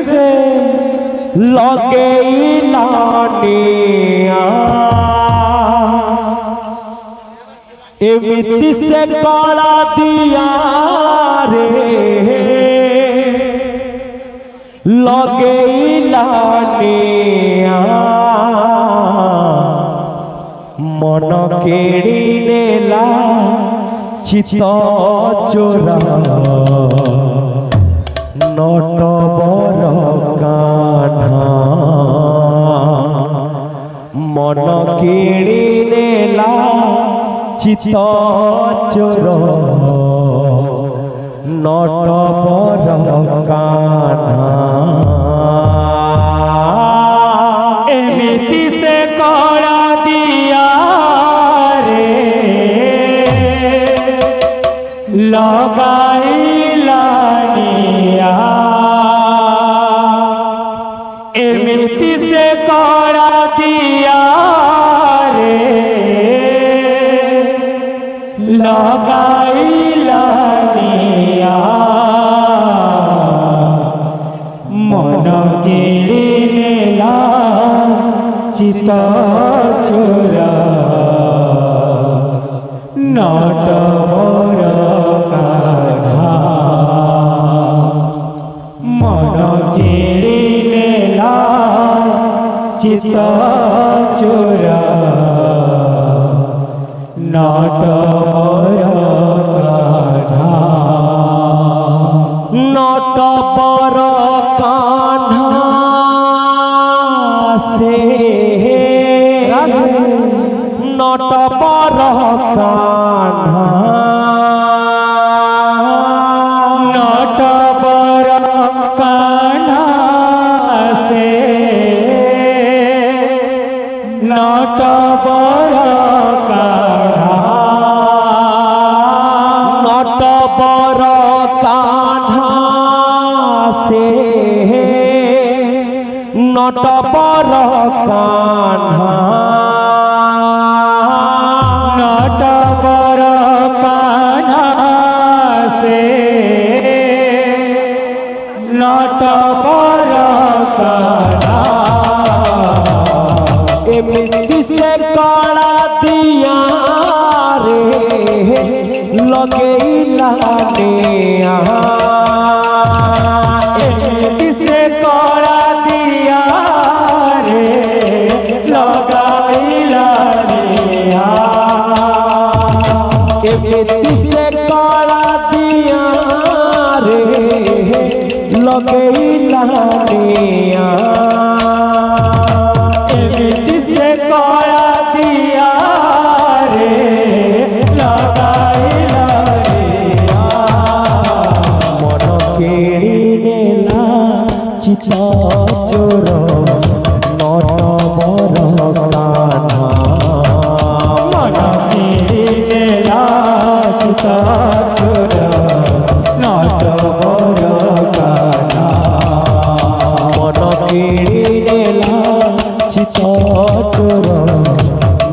से लगे लानिया एमिति से कला दिया रे लगे लानिया मन केड़ी नेला चित चोरा नट बर कान्हा मन केड़ी नेला चित चोर नट बर कान्हा एमिति से करा दिया रे लगाई लानिया एमिति से करा दिया रे लगाई लानिया मन केड़ी नेला चित चोरा नट बर कान्हा मन केड़ी नेला चित चोरा नट बर कान्हा नट बर कान्हा से नट बर कान्हा नट बर कान्हा से नट बर कान्हा नट बर कान्हा से नट बर कान्हा नट बर कान्हा से नट बर कान्हा एमिति से कला दिया रे लगे लानिया एमिति से कला दिया रे लगाई लानिया एमिति से कला दिया रे लगे लानिया एमिति से कला दिया रे लगाई लानिया मन केड़ी नेला चित चोर नट बर कान्हा मन केड़ी नेला चित चोर नट बर कान्हा मन केड़ी नेला चित चोर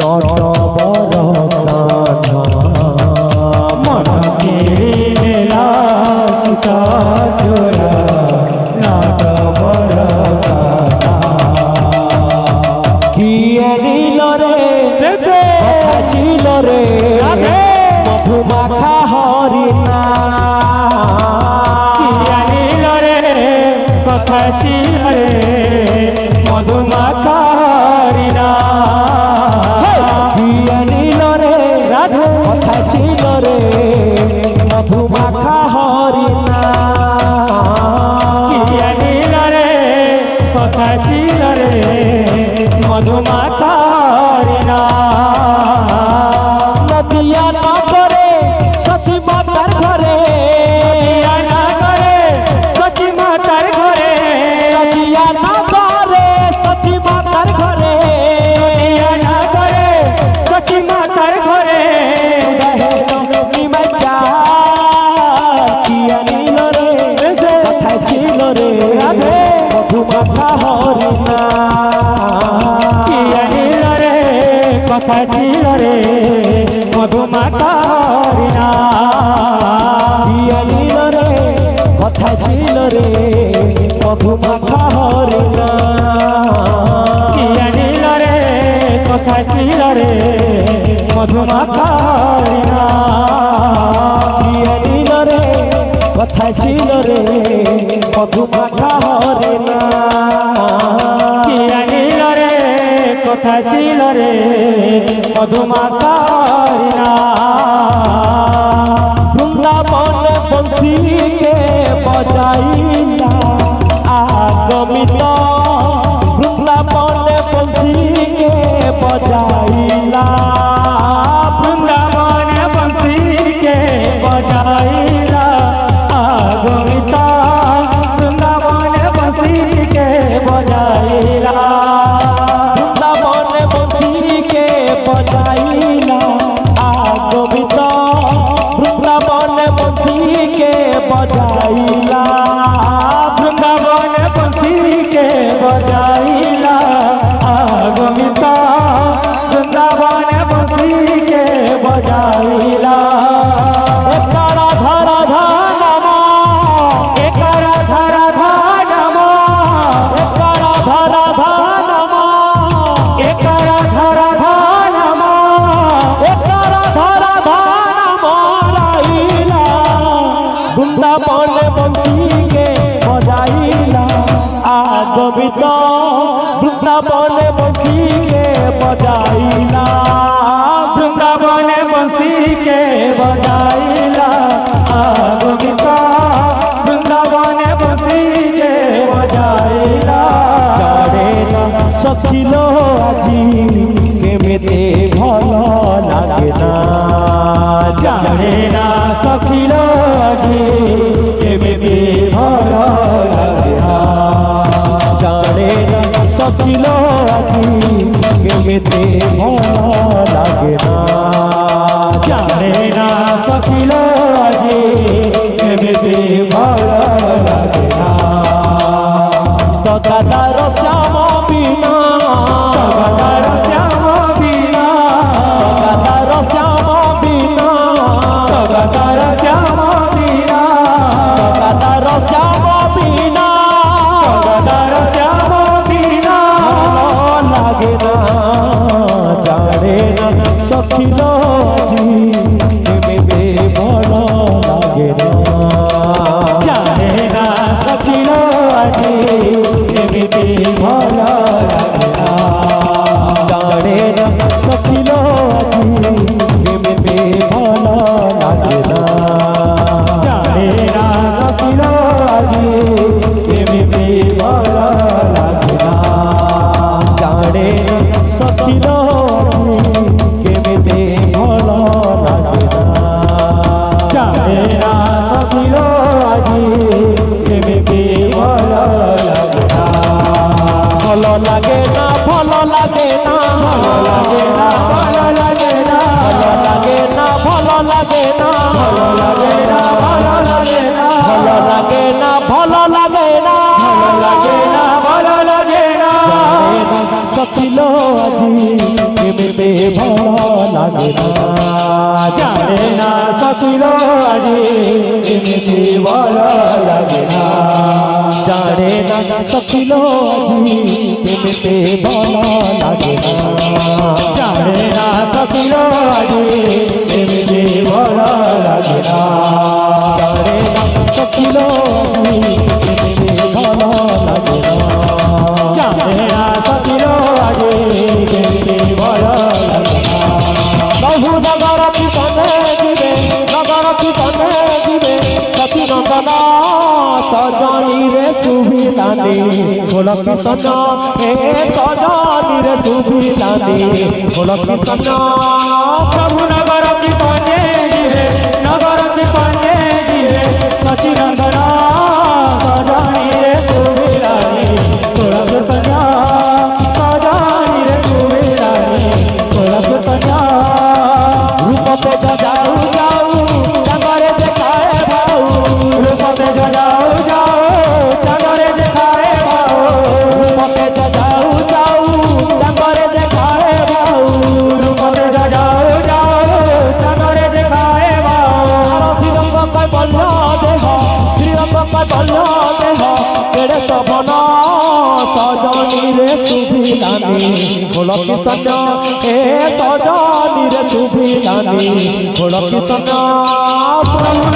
नट बर कान्हा मन केड़ी नेला चित चोर नट बर कान्हा किए नील रे चिल रे मधुमाखा हरिना किए नील रे कथा चिल रे मधुमाखा हरिना किए नील रे राधे कथा चिल रे मधुमाखा हरिना किए नील रे कथा चिल रे मधुमाखा हरिना नदिया ना करे सची मातार घरे नदिया ना करे सची मातार घरे नदिया ना करे सची मातार घरे नदिया ना करे सची मातार घरे रहे नमी मचा किया नील रे कथा चिल रे मधुमाखा हरिना किया नील रे कथा चिल रे मधुमाखा हरिना किया नील रे কোথায় ছিল রে মধুমাখা হরিণা কি আনিল রে কোথায় ছিল রে মধুমাখা হরিণা কি আনিল রে কোথায় ছিল রে মধুমাখা হরিণা কি আনিল রে কোথায় ছিল রে মধুমাখা হরিণা বৃন্দাবন বংশীকে বজাইলা আগমিত বৃন্দাবন বংশীকে বজাইলা বৃন্দাবন বংশীকে বজাইলা আগমিত বৃন্দাবন বংশীকে বজাইলা বৃন্দাবন বংশীকে বজাইলা আগমিত বৃন্দাবন বংশীকে বজাইলা বৃন্দাবন বংশীকে বজাইলা আগমিত বৃন্দাবন বংশীকে বজাইলা একার ধরা ধানম একার ধরা ধানম একার ধরা ধানম একার ধরা ধানম একার ধরা ধানম রাইলা বৃন্দাবন বংশীকে বজাইলা আগমিত বৃন্দাবন বংশীকে বজাইলা বৃন্দাবন বংশীকে বজাইলা আগমিত বৃন্দাবন বংশীকে বজাইলা জানে না সখিল আজি কেমেতে ভাল লাগে না জানে না সখিল আজি কেমেতে ভাল লাগে না জানে না সখিল আজি কেমেতে ভাল লাগে না জানে না সখিল আজি কেমেতে ভাল লাগে না তগাদার শ্যাম বিনা তগাদার শ্যাম বিনা তগাদার শ্যাম বিনা তগাদার শ্যাম বিনা তগাদার শ্যাম বিনা তগাদার শ্যাম বিনা লাগে না জানে না সখিল আজি ভাল লাগে না জানে না সখিল আজি এমনি ভাল লাগে না জানে না সখিল আজি এমনি ভাল লাগে না জানে না সখিল আজি এমনি ভাল লাগে না জানে না সখিল কেমনি ভাল লাগে না জানে না সখিল আজি কেমনি ভাল লাগে না ভাল লাগে না ভাল লাগে না ভাল লাগে না ভাল লাগে না ভাল লাগে না ভাল লাগে না ভাল লাগে না ভাল লাগে না ভাল লাগে না ভাল লাগে না ভাল লাগে না ভাল লাগে না সখিল আজি কেমতে ভাল লাগে না জানে না সখিল আজি কেমতে ভাল লাগে না জানে না সখিল আজি কেমতে ভাল লাগে না জানে না সখিল আজি কেমতে ভাল লাগে না জানে না সখিল আজি কেমতে ভাল লাগে না জানে না সখিল আজি কেমতে ভাল লাগে না বহু নগর কীর্তনে দিবে নগর কীর্তনে দিবে সতী নন্দন সজনী রে সুবিদানি গোল কীর্তন হে সজনী রে সুবিদানি গোল কীর্তন প্রভু নগর কীর্তনে দিবে নগর কীর্তনে দিবে সতী নন্দন সজনী রে সুবিদানি গোল কীর্তন সজনী রে সুবিদানি গোল কীর্তন রূপতে যাও যাও চাঁদরে দেখায় ভাও রূপতে যাও যাও চাঁদরে দেখায় ভাও রূপতে যাও যাও চাঁদরে দেখায় ভাও রূপতে যাও যাও চাঁদরে দেখায় କେଡ଼େ ଶୋଭନ ସଜନୀରେ ଶୁଭିଲାନି ଖୋଳ କୀର୍ତ୍ତନ ଏ ସଜନୀରେ ଶୁଭିଲାନି ଖୋଳ କୀର୍ତ୍ତନ